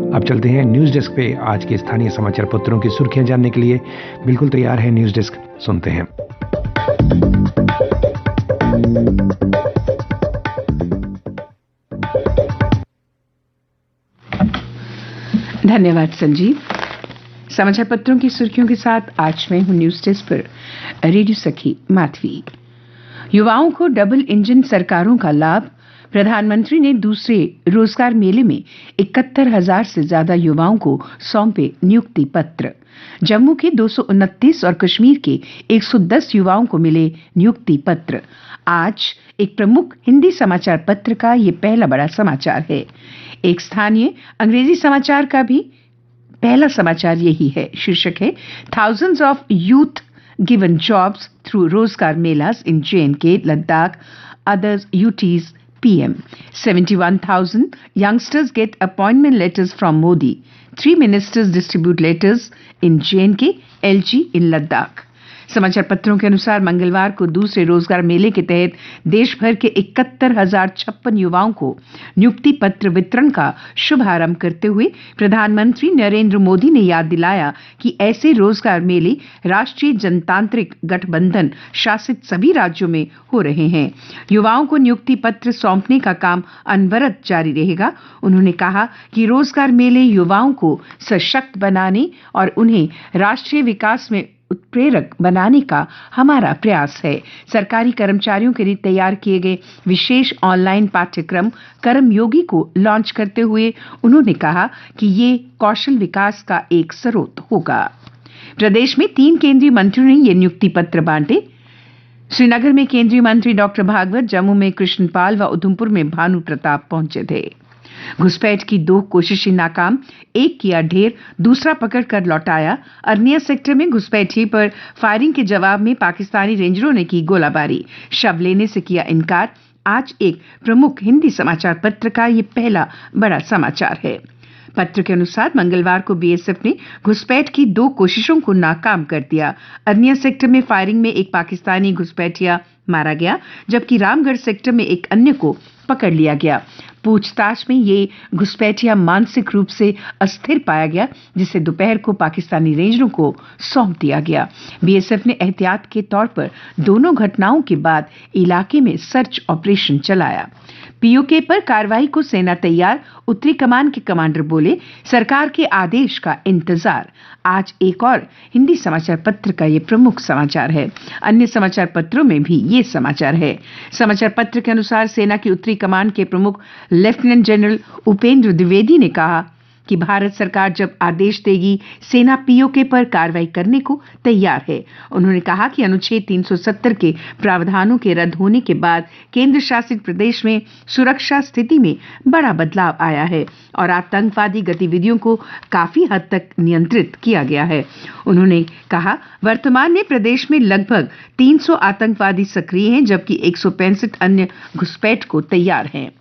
अब चलते हैं न्यूज डेस्क पे। आज के स्थानीय समाचार पत्रों की सुर्खियां जानने के लिए बिल्कुल तैयार है न्यूज डेस्क। सुनते हैं। धन्यवाद संजीव। समाचार पत्रों की सुर्खियों के साथ आज मैं हूं न्यूज डेस्क पर रेडियो सखी माधवी। युवाओं को डबल इंजन सरकारों का लाभ। प्रधानमंत्री ने दूसरे रोजगार मेले में 71,000 से ज्यादा युवाओं को सौंपे नियुक्ति पत्र। जम्मू के 229 और कश्मीर के 110 युवाओं को मिले नियुक्ति पत्र। आज एक प्रमुख हिंदी समाचार पत्र का यह पहला बड़ा समाचार है। एक स्थानीय अंग्रेजी समाचार का भी पहला समाचार यही है। शीर्षक है thousands of youth given jobs through रोजगार MELAS in J&K, Ladakh, others UTs PM. 71,000 youngsters get appointment letters from Modi. 3 ministers distribute letters in J&K, LG in Ladakh. समाचार पत्रों के अनुसार मंगलवार को दूसरे रोजगार मेले के तहत देश भर के 71,056 युवाओं को नियुक्ति पत्र वितरण का शुभारंभ करते हुए प्रधानमंत्री नरेंद्र मोदी ने याद दिलाया कि ऐसे रोजगार मेले राष्ट्रीय जनतांत्रिक गठबंधन शासित सभी राज्यों में हो रहे हैं। युवाओं को नियुक्ति पत्र सौंपने का काम अनवरत जारी रहेगा। उन्होंने कहा कि रोजगार मेले युवाओं को सशक्त बनाने और उन्हें राष्ट्रीय विकास में उत्प्रेरक बनाने का हमारा प्रयास है। सरकारी कर्मचारियों के लिए तैयार किए गए विशेष ऑनलाइन पाठ्यक्रम कर्मयोगी को लॉन्च करते हुए उन्होंने कहा कि ये कौशल विकास का एक स्रोत होगा। प्रदेश में 3 केंद्रीय मंत्रियों ने ये नियुक्ति पत्र बांटे। श्रीनगर में केंद्रीय मंत्री डॉक्टर भागवत, जम्मू में कृष्णपाल व उधमपुर में भानु प्रताप पहुंचे थे। घुसपैठ की 2 कोशिशें नाकाम, एक किया ढेर, दूसरा पकड़कर लौटाया। अरनिया सेक्टर में घुसपैठी पर फायरिंग के जवाब में पाकिस्तानी रेंजरों ने की गोलाबारी, शव लेने से किया इनकार। आज एक प्रमुख हिंदी समाचार पत्र का यह पहला बड़ा समाचार है। पत्र के अनुसार मंगलवार को बीएसएफ ने घुसपैठ की 2 कोशिशों को नाकाम कर दिया। अरनिया सेक्टर में फायरिंग में एक पाकिस्तानी घुसपैठिया मारा गया, जबकि रामगढ़ सेक्टर में एक अन्य को पकड़ लिया गया। पूछताछ में ये घुसपैठिया मानसिक रूप से अस्थिर पाया गया, जिसे दोपहर को पाकिस्तानी रेंजरों को सौंप दिया गया। बीएसएफ ने एहतियात के तौर पर दोनों घटनाओं के बाद इलाके में सर्च ऑपरेशन चलाया। पीओके पर कार्रवाई को सेना तैयार, उत्तरी कमान के कमांडर बोले। सरकार के आदेश का इंतजार। आज एक और हिंदी समाचार पत्र का यह प्रमुख समाचार है। अन्य समाचार पत्रों में भी ये समाचार है। समाचार पत्र के अनुसार सेना की उत्तरी कमान के प्रमुख लेफ्टिनेंट जनरल उपेंद्र द्विवेदी ने कहा कि भारत सरकार जब आदेश देगी, सेना पीओके पर कार्रवाई करने को तैयार है। उन्होंने कहा कि अनुच्छेद 370 के प्रावधानों के रद्द होने के बाद केंद्र शासित प्रदेश में सुरक्षा स्थिति में बड़ा बदलाव आया है और आतंकवादी गतिविधियों को काफी हद तक नियंत्रित किया गया है। उन्होंने कहा वर्तमान में प्रदेश में लगभग 300 आतंकवादी सक्रिय हैं, जबकि 165 अन्य घुसपैठ को तैयार हैं।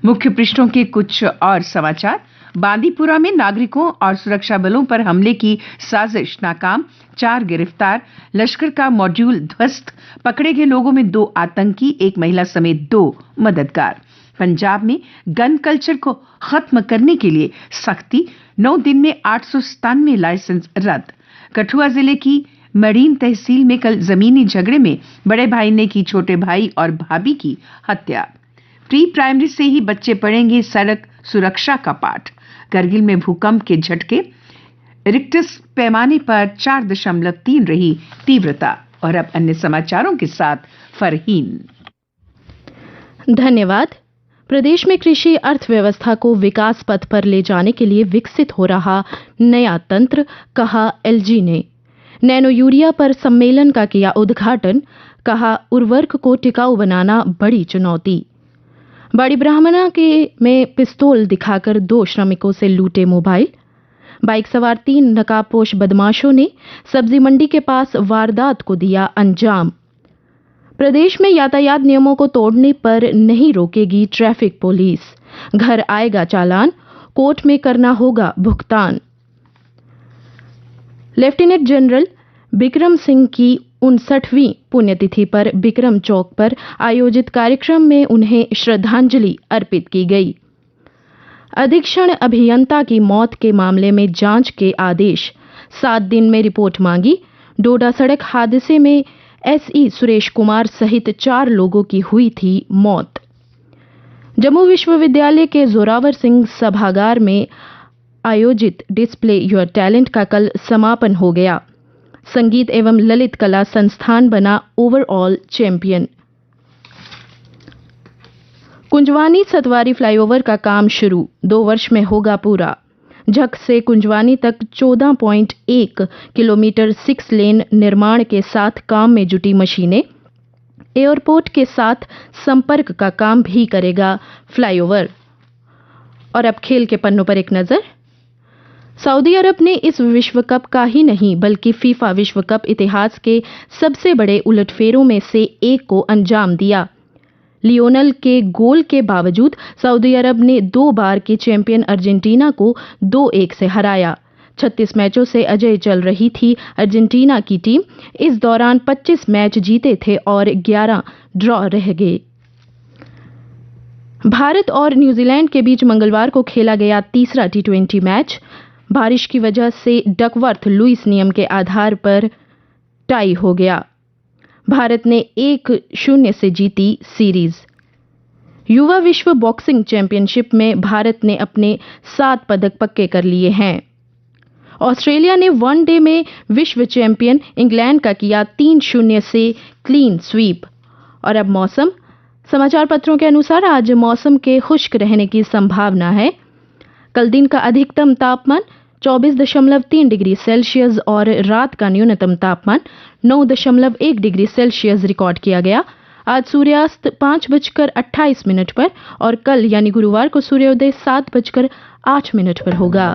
मुख्य पृष्ठों के कुछ और समाचार। बांदीपुरा में नागरिकों और सुरक्षा बलों पर हमले की साजिश नाकाम, 4 गिरफ्तार। लश्कर का मॉड्यूल ध्वस्त, पकड़े गए लोगों में 2 आतंकी, 1 महिला समेत 2 मददगार। पंजाब में गन कल्चर को खत्म करने के लिए सख्ती, 9 दिन में 897 लाइसेंस रद्द। कठुआ जिले की मरीन तहसील में कल जमीनी झगड़े में बड़े भाई ने की छोटे भाई और भाभी की हत्या। प्री प्राइमरी से ही बच्चे पढ़ेंगे सड़क सुरक्षा का पाठ। करगिल में भूकंप के झटके, रिक्टर पैमाने पर 4.3 रही तीव्रता। और अब अन्य समाचारों के साथ फरहीन। धन्यवाद। प्रदेश में कृषि अर्थव्यवस्था को विकास पथ पर ले जाने के लिए विकसित हो रहा नया तंत्र, कहा एलजी ने। नैनो यूरिया पर सम्मेलन का किया उद्घाटन, कहा उर्वरक को टिकाऊ बनाना बड़ी चुनौती। बड़ी ब्राह्मणा में पिस्तौल दिखाकर 2 श्रमिकों से लूटे मोबाइल। बाइक सवार 3 नकाबपोश बदमाशों ने सब्जी मंडी के पास वारदात को दिया अंजाम। प्रदेश में यातायात नियमों को तोड़ने पर नहीं रोकेगी ट्रैफिक पुलिस, घर आएगा चालान, कोर्ट में करना होगा भुगतान। लेफ्टिनेंट जनरल बिक्रम सिंह की 59वीं पुण्यतिथि पर बिक्रम चौक पर आयोजित कार्यक्रम में उन्हें श्रद्धांजलि अर्पित की गई। अधीक्षण अभियंता की मौत के मामले में जांच के आदेश, 7 दिन में रिपोर्ट मांगी। डोडा सड़क हादसे में एसई सुरेश कुमार सहित 4 लोगों की हुई थी मौत। जम्मू विश्वविद्यालय के जोरावर सिंह सभागार में आयोजित डिस्प्ले योर टैलेंट का कल समापन हो गया। संगीत एवं ललित कला संस्थान बना ओवरऑल चैंपियन। कुंजवानी सतवारी फ्लाईओवर का काम शुरू, 2 वर्ष में होगा पूरा। झक से कुंजवानी तक 14.1 किलोमीटर 6 लेन निर्माण के साथ काम में जुटी मशीनें। एयरपोर्ट के साथ संपर्क का काम भी करेगा फ्लाईओवर। और अब खेल के पन्नों पर एक नजर। सऊदी अरब ने इस विश्व कप का ही नहीं बल्कि फीफा विश्व कप इतिहास के सबसे बड़े उलटफेरों में से एक को अंजाम दिया। लियोनल के गोल के बावजूद सऊदी अरब ने 2 बार के चैंपियन अर्जेंटीना को 2-1 से हराया। 36 मैचों से अजेय चल रही थी अर्जेंटीना की टीम। इस दौरान 25 मैच जीते थे और 11 ड्रॉ रह गए। भारत और न्यूजीलैंड के बीच मंगलवार को खेला गया तीसरा T20 मैच बारिश की वजह से डकवर्थ लुईस नियम के आधार पर टाई हो गया। भारत ने 1-0 से जीती सीरीज। युवा विश्व बॉक्सिंग चैंपियनशिप में भारत ने अपने 7 पदक पक्के कर लिए हैं। ऑस्ट्रेलिया ने वनडे में विश्व चैंपियन इंग्लैंड का किया 3-0 से क्लीन स्वीप। और अब मौसम। समाचार पत्रों के अनुसार आज मौसम के खुश्क रहने की संभावना है। कल दिन का अधिकतम तापमान 24.3 डिग्री सेल्सियस और रात का न्यूनतम तापमान 9.1 डिग्री सेल्सियस रिकॉर्ड किया गया। आज सूर्यास्त 5:28 पर और कल यानी गुरुवार को सूर्योदय 7:08 पर होगा।